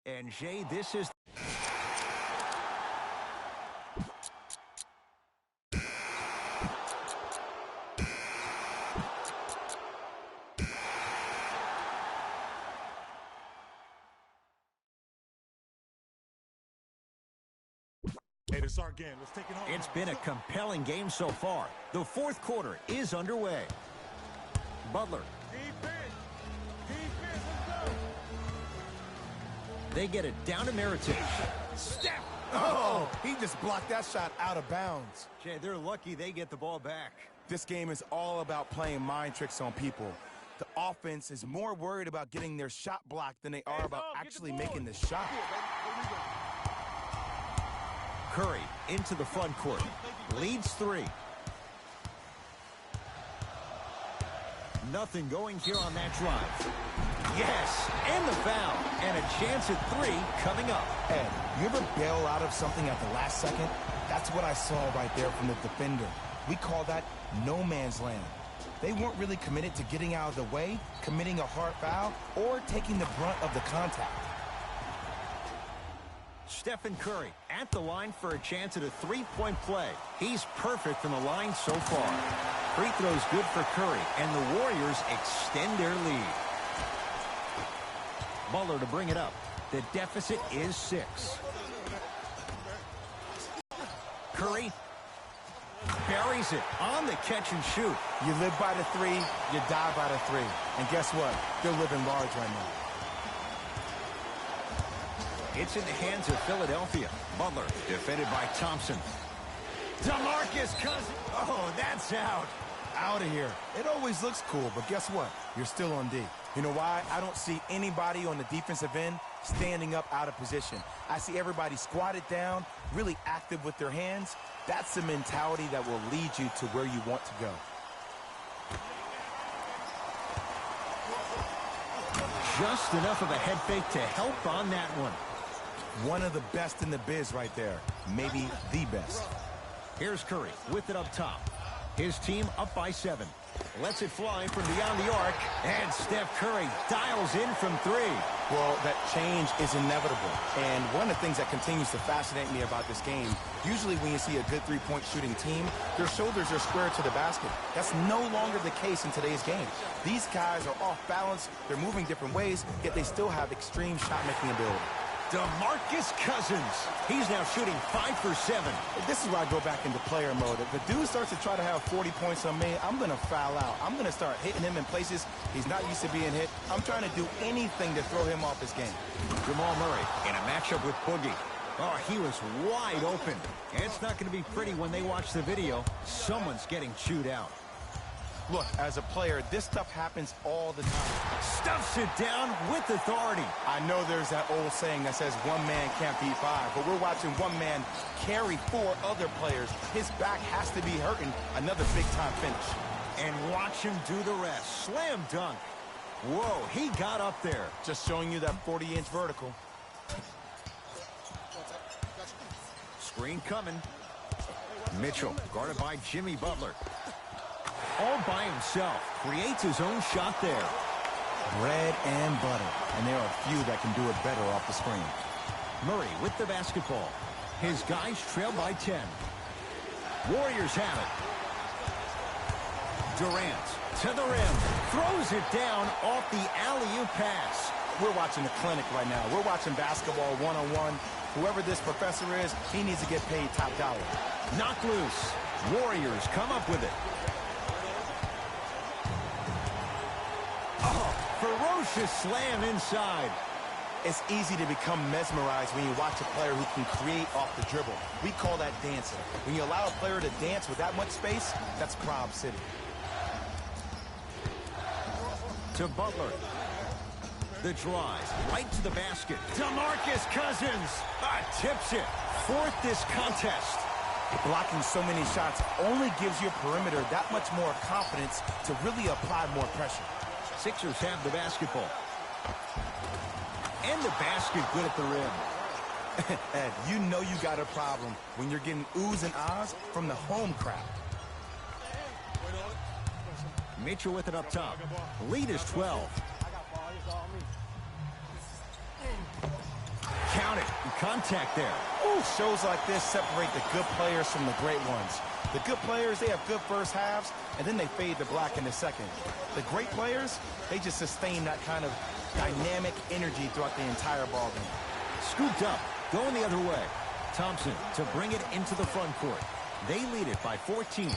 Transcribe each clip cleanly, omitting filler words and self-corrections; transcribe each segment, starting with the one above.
And Jay, this is... Hey, this is our game. Let's take it home. It's been a compelling game so far. The fourth quarter is underway. Butler. Defense, let's go. They get it down to Mirotic. Step. Oh, he just blocked that shot out of bounds. Jay, they're lucky they get the ball back. This game is all about playing mind tricks on people. The offense is more worried about getting their shot blocked than they are about actually making the shot. Curry into the front court. Leads 3. Nothing going here on that drive. Yes, and the foul. And a chance at 3 coming up. Ed, you ever bail out of something at the last second? That's what I saw right there from the defender. We call that no man's land. They weren't really committed to getting out of the way, committing a hard foul, or taking the brunt of the contact. Stephen Curry at the line for a chance at a 3-point play. He's perfect from the line so far. Free throws good for Curry, and the Warriors extend their lead. Butler to bring it up. The deficit is 6. Curry buries it on the catch and shoot. You live by the 3, you die by the 3. And guess what? They're living large right now. It's in the hands of Philadelphia. Butler defended by Thompson. DeMarcus Cousins. Oh, that's out. Out of here. It always looks cool, but guess what? You're still on D. You know why? I don't see anybody on the defensive end standing up out of position. I see everybody squatted down, really active with their hands. That's the mentality that will lead you to where you want to go. Just enough of a head fake to help on that one. One of the best in the biz right there. Maybe the best. Here's Curry with it up top. His team up by 7. Lets it fly from beyond the arc. And Steph Curry dials in from 3. Well, that change is inevitable. And one of the things that continues to fascinate me about this game, usually when you see a good three-point shooting team, their shoulders are square to the basket. That's no longer the case in today's game. These guys are off balance. They're moving different ways, yet they still have extreme shot-making ability. DeMarcus Cousins. He's now shooting 5 for 7. This is where I go back into player mode. If the dude starts to try to have 40 points on me, I'm going to foul out. I'm going to start hitting him in places he's not used to being hit. I'm trying to do anything to throw him off his game. Jamal Murray in a matchup with Boogie. Oh, he was wide open. It's not going to be pretty when they watch the video. Someone's getting chewed out. Look, as a player, this stuff happens all the time. Stuffs it down with authority. I know there's that old saying that says one man can't beat 5, but we're watching one man carry 4 other players. His back has to be hurting. Another big-time finish. And watch him do the rest. Slam dunk. Whoa, he got up there. Just showing you that 40-inch vertical. Screen coming. Mitchell guarded by Jimmy Butler. All by himself, creates his own shot there. Bread and butter, and there are few that can do it better off the screen. Murray with the basketball. His guys trail by 10. Warriors have it. Durant to the rim. Throws it down off the alley-oop pass. We're watching a clinic right now. We're watching basketball one-on-one. Whoever this professor is, he needs to get paid top dollar. Knocked loose. Warriors come up with it. Ferocious slam inside. It's easy to become mesmerized when you watch a player who can create off the dribble. We call that dancing. When you allow a player to dance with that much space, that's Prob City. To Butler. The drive right to the basket. DeMarcus Cousins tips it. 4th this contest. Blocking so many shots only gives your perimeter that much more confidence to really apply more pressure. Sixers have the basketball. And the basket good at the rim. Ed, you know you got a problem when you're getting oohs and ahs from the home crowd. Mitchell with it up top. Lead is 12. got it. Contact there. Ooh, shows like this separate the good players from the great ones. The good players, they have good first halves, and then they fade to black in the second. The great players, they just sustain that kind of dynamic energy throughout the entire ballgame. Scooped up, going the other way. Thompson to bring it into the front court. They lead it by 14.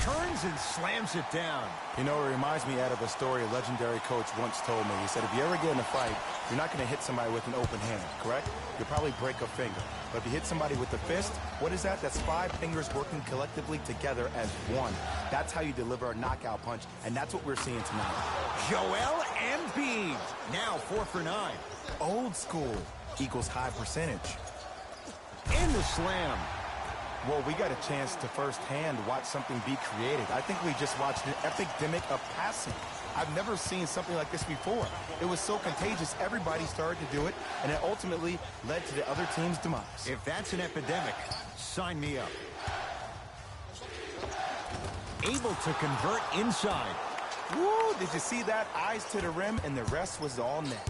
Turns and slams it down. You know, it reminds me out of a story a legendary coach once told me. He said, if you ever get in a fight, you're not going to hit somebody with an open hand, correct? You'll probably break a finger. But if you hit somebody with a fist, what is that? That's 5 fingers working collectively together as one. That's how you deliver a knockout punch, and that's what we're seeing tonight. Joel Embiid, now 4 for 9. Old school equals high percentage. In the slam. Well, we got a chance to firsthand watch something be created. I think we just watched an epidemic of passing. I've never seen something like this before. It was so contagious, everybody started to do it, and it ultimately led to the other team's demise. If that's an epidemic, sign me up. Able to convert inside. Woo, did you see that? Eyes to the rim, and the rest was all net.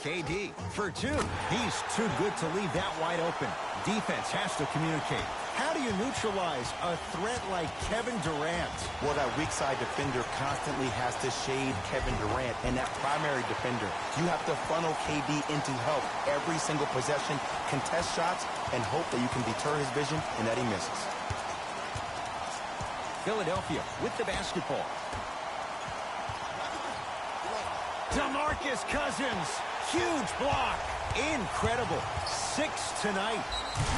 KD for 2. He's too good to leave that wide open. Defense has to communicate. How do you neutralize a threat like Kevin Durant? Well, that weak side defender constantly has to shade Kevin Durant, and that primary defender, you have to funnel KD into help every single possession, contest shots, and hope that you can deter his vision and that he misses. Philadelphia with the basketball. DeMarcus Cousins. Huge block. Incredible. 6 tonight.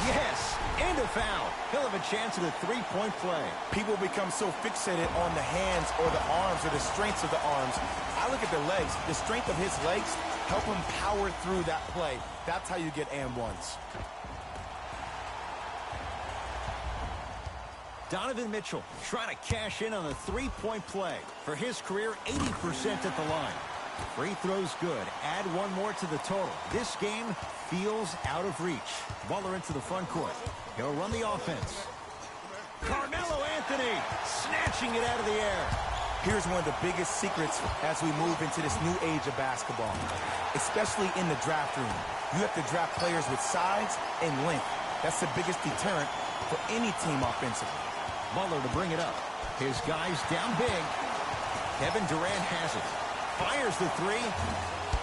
Yes, and a foul. He'll have a chance at a 3-point play. People become so fixated on the hands or the arms or the strengths of the arms. I look at the legs. The strength of his legs help him power through that play. That's how you get and ones. Donovan Mitchell trying to cash in on a 3-point play. For his career, 80% at the line. Free throws good. Add one more to the total. This game feels out of reach. Butler into the front court. He'll run the offense. Carmelo Anthony snatching it out of the air. Here's one of the biggest secrets as we move into this new age of basketball, especially in the draft room. You have to draft players with size and length. That's the biggest deterrent for any team offensively. Butler to bring it up. His guys down big. Kevin Durant has it. Fires the 3.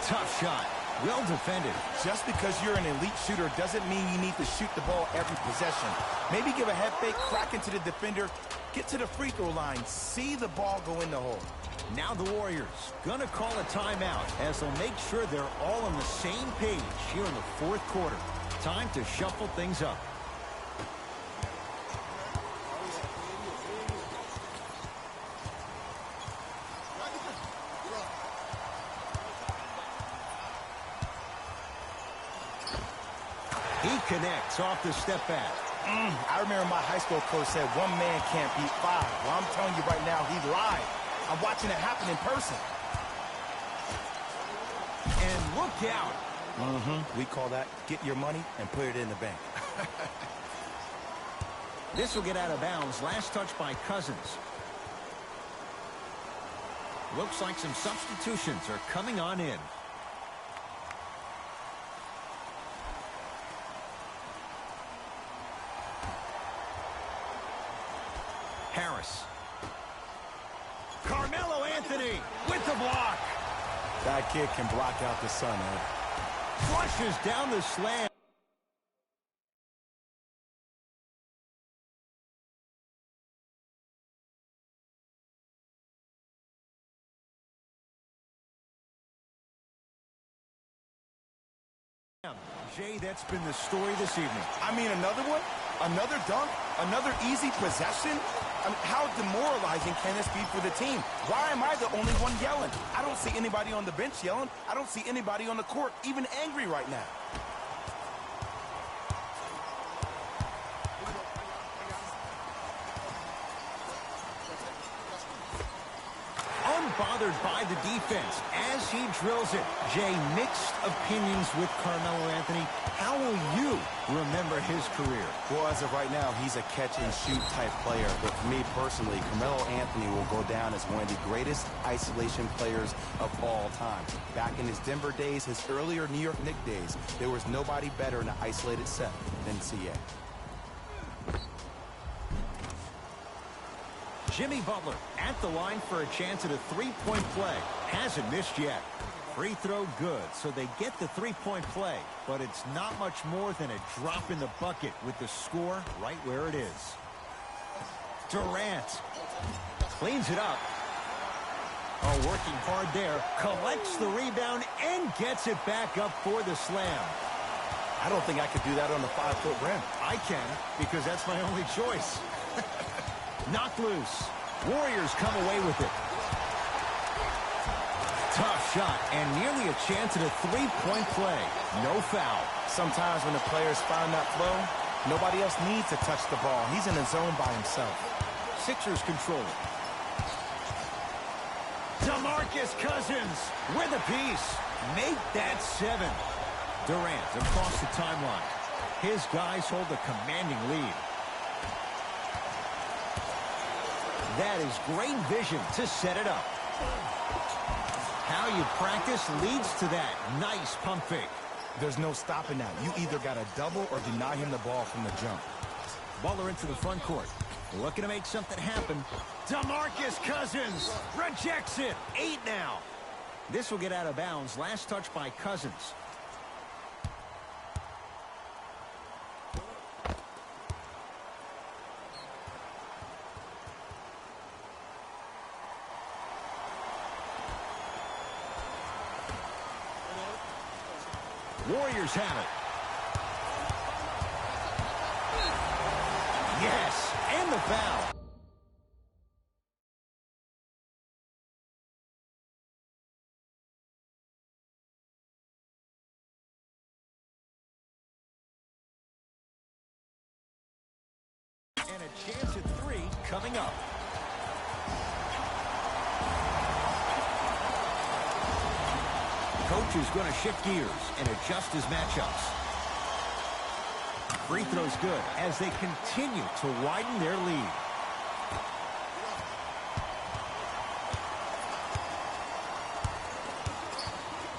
Tough shot. Well defended. Just because you're an elite shooter doesn't mean you need to shoot the ball every possession. Maybe give a head fake, crack into the defender, get to the free throw line, see the ball go in the hole. Now the Warriors gonna call a timeout as they'll make sure they're all on the same page here in the 4th quarter. Time to shuffle things up. He connects off the step back. I remember my high school coach said 1 man can't beat 5. Well, I'm telling you right now, he lied. I'm watching it happen in person. And look out. We call that get your money and put it in the bank. This will get out of bounds. Last touch by Cousins. Looks like some substitutions are coming on in. Harris. Carmelo Anthony with the block. That kid can block out the sun, Ed. Flushes down the slam. Jay, that's been the story this evening. I mean, another one? Another dunk? Another easy possession? I mean, how demoralizing can this be for the team? Why am I the only one yelling? I don't see anybody on the bench yelling. I don't see anybody on the court even angry right now. unbothered by the defense as he drills it. Jay, mixed opinions with Carmelo Anthony. How will you remember his career? Well, as of right now, he's a catch-and-shoot type player. But for me personally, Carmelo Anthony will go down as one of the greatest isolation players of all time. Back in his Denver days, his earlier New York Knicks days, there was nobody better in an isolated set than CA. Jimmy Butler at the line for a chance at a three-point play. Hasn't missed yet. Free throw good, so they get the three-point play. But it's not much more than a drop in the bucket with the score right where it is. Durant cleans it up. Oh, working hard there. Collects the rebound and gets it back up for the slam. I don't think I could do that on the 5-foot rim. I can, because that's my only choice. Knocked loose. Warriors come away with it. Tough shot and nearly a chance at a three-point play. No foul. Sometimes when the players find that flow, nobody else needs to touch the ball. He's in the zone by himself. Sixers control it. DeMarcus Cousins with a piece. Make that 7. Durant across the timeline. His guys hold a commanding lead. That is great vision to set it up. How you practice leads to that. Nice pump fake. There's no stopping that. You either got to double or deny him the ball from the jump. Butler into the front court. Looking to make something happen. DeMarcus Cousins rejects it. 8 now. This will get out of bounds. Last touch by Cousins. Warriors have it. Yes, and the foul. And a chance at 3 coming up. Coach is going to shift gears and adjust his matchups. Free throws good as they continue to widen their lead.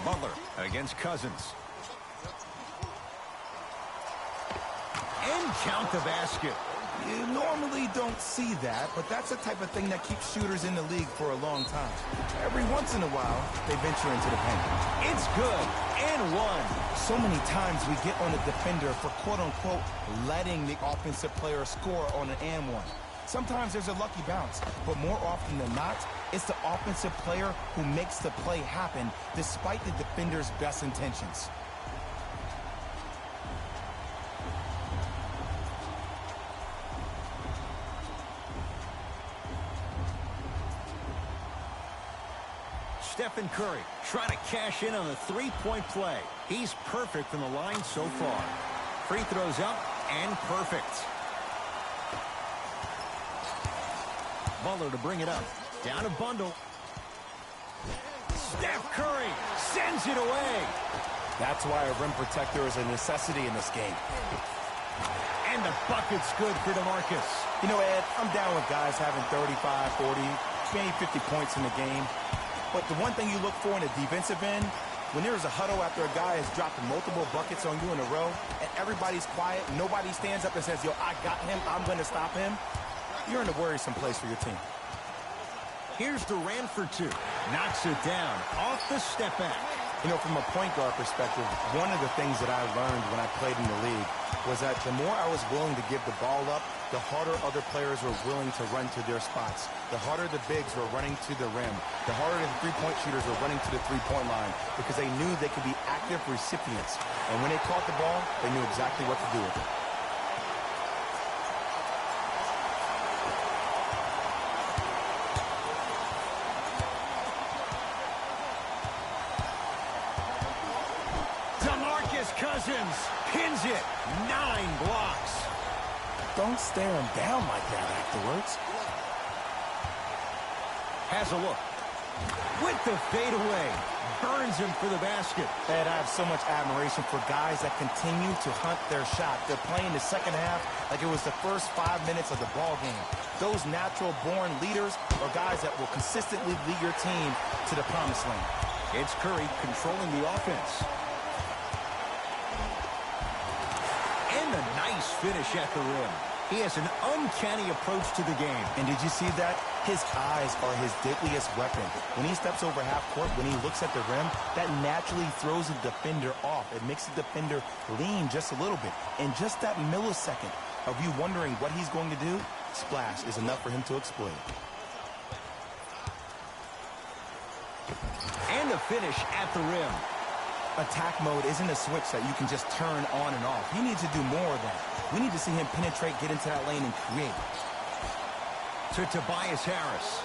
Butler against Cousins. And count the basket. You normally don't see that, but that's the type of thing that keeps shooters in the league for a long time. Every once in a while, they venture into the paint. It's good, and 1. So many times we get on a defender for quote-unquote letting the offensive player score on an and 1. Sometimes there's a lucky bounce, but more often than not, it's the offensive player who makes the play happen despite the defender's best intentions. Stephen Curry trying to cash in on a three-point play. He's perfect from the line so far. Free throws up and perfect. Butler to bring it up. Down a bundle. Steph Curry sends it away. That's why a rim protector is a necessity in this game. And the bucket's good for DeMarcus. You know, Ed, I'm down with guys having 35, 40, maybe 50 points in the game. But the one thing you look for in a defensive end, when there's a huddle after a guy has dropped multiple buckets on you in a row, and everybody's quiet, nobody stands up and says, yo, I got him, I'm going to stop him, you're in a worrisome place for your team. Here's Durant for 2. Knocks it down off the step back. You know, from a point guard perspective, one of the things that I learned when I played in the league was that the more I was willing to give the ball up, the harder other players were willing to run to their spots. The harder the bigs were running to the rim. The harder the three-point shooters were running to the three-point line because they knew they could be active recipients. And when they caught the ball, they knew exactly what to do with it. Cousins pins it. 9 blocks. Don't stare him down like that afterwards. Has a look. With the fadeaway. Burns him for the basket. Ed, I have so much admiration for guys that continue to hunt their shot. They're playing the second half like it was the first 5 minutes of the ball game. Those natural-born leaders are guys that will consistently lead your team to the promised land. It's Curry controlling the offense. And a nice finish at the rim. He has an uncanny approach to the game. And did you see that? His eyes are his deadliest weapon. When he steps over half court, when he looks at the rim, that naturally throws the defender off. It makes the defender lean just a little bit. And just that millisecond of you wondering what he's going to do, splash is enough for him to exploit. And a finish at the rim. Attack mode isn't a switch that you can just turn on and off. He needs to do more of that. We need to see him penetrate, get into that lane, and create. To Tobias Harris.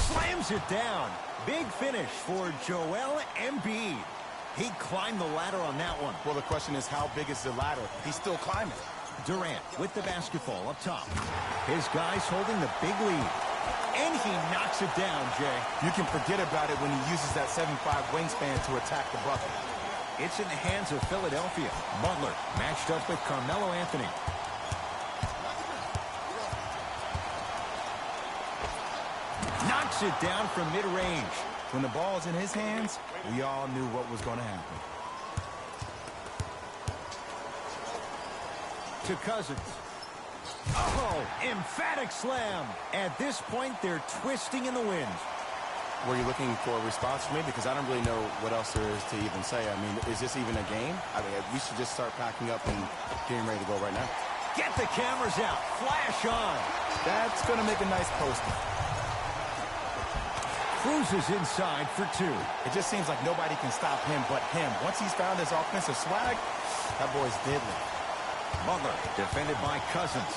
Slams it down. Big finish for Joel Embiid. He climbed the ladder on that one. Well, the question is, how big is the ladder? He's still climbing. Durant with the basketball up top. His guys holding the big lead. And he knocks it down, Jay. You can forget about it when he uses that 7'5" wingspan to attack the bucket. It's in the hands of Philadelphia. Butler matched up with Carmelo Anthony. Knocks it down from mid-range. When the ball's in his hands, we all knew what was going to happen. To Cousins. Oh, emphatic slam. At this point, they're twisting in the wind. Were you looking for a response from me? Because I don't really know what else there is to even say. I mean, is this even a game? I mean, we should just start packing up and getting ready to go right now. Get the cameras out. Flash on. That's going to make a nice poster. Cruises inside for two. It just seems like nobody can stop him but him. Once he's found his offensive swag, that boy's deadly. Butler defended by Cousins.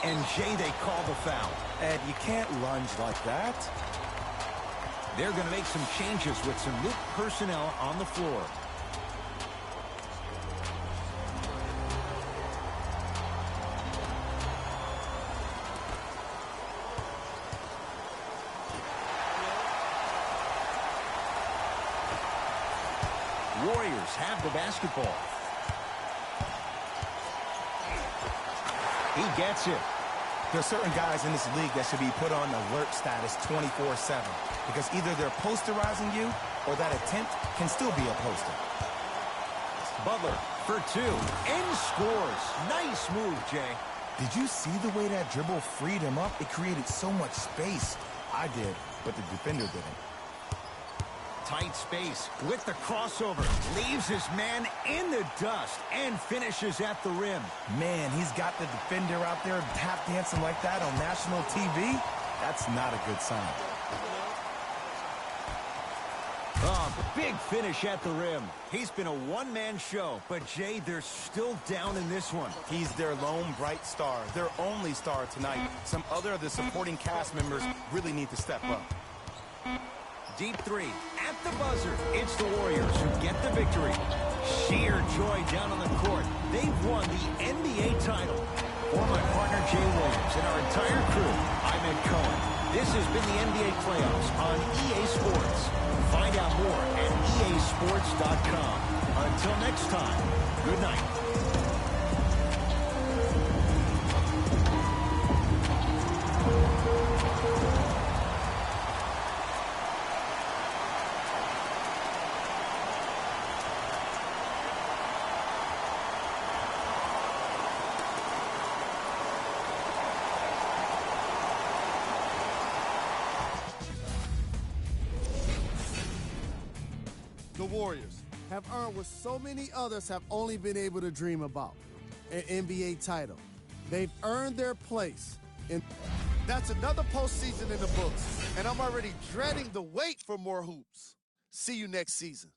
And Jay, they call the foul. Ed, you can't lunge like that. They're going to make some changes with some new personnel on the floor. Warriors have the basketball. He gets it. There's certain guys in this league that should be put on alert status 24/7 because either they're posterizing you or that attempt can still be a poster. Butler for two and scores. Nice move, Jay. Did you see the way that dribble freed him up? It created so much space. I did, but the defender didn't. Tight space with the crossover. Leaves his man in the dust and finishes at the rim. Man, he's got the defender out there tap dancing like that on national TV. That's not a good sign. Big finish at the rim. He's been a one-man show, but Jay, they're still down in this one. He's their lone bright star, their only star tonight. Some other of the supporting cast members really need to step up. Deep three at the buzzer. It's the Warriors who get the victory. Sheer joy down on the court. They've won the NBA title. For my partner Jay Williams and our entire crew, I'm Ed Cohen. This has been the NBA playoffs on EA Sports. Find out more at easports.com. Until next time, good night. The Warriors have earned what so many others have only been able to dream about, an NBA title. They've earned their place. That's another postseason in the books, and I'm already dreading the wait for more hoops. See you next season.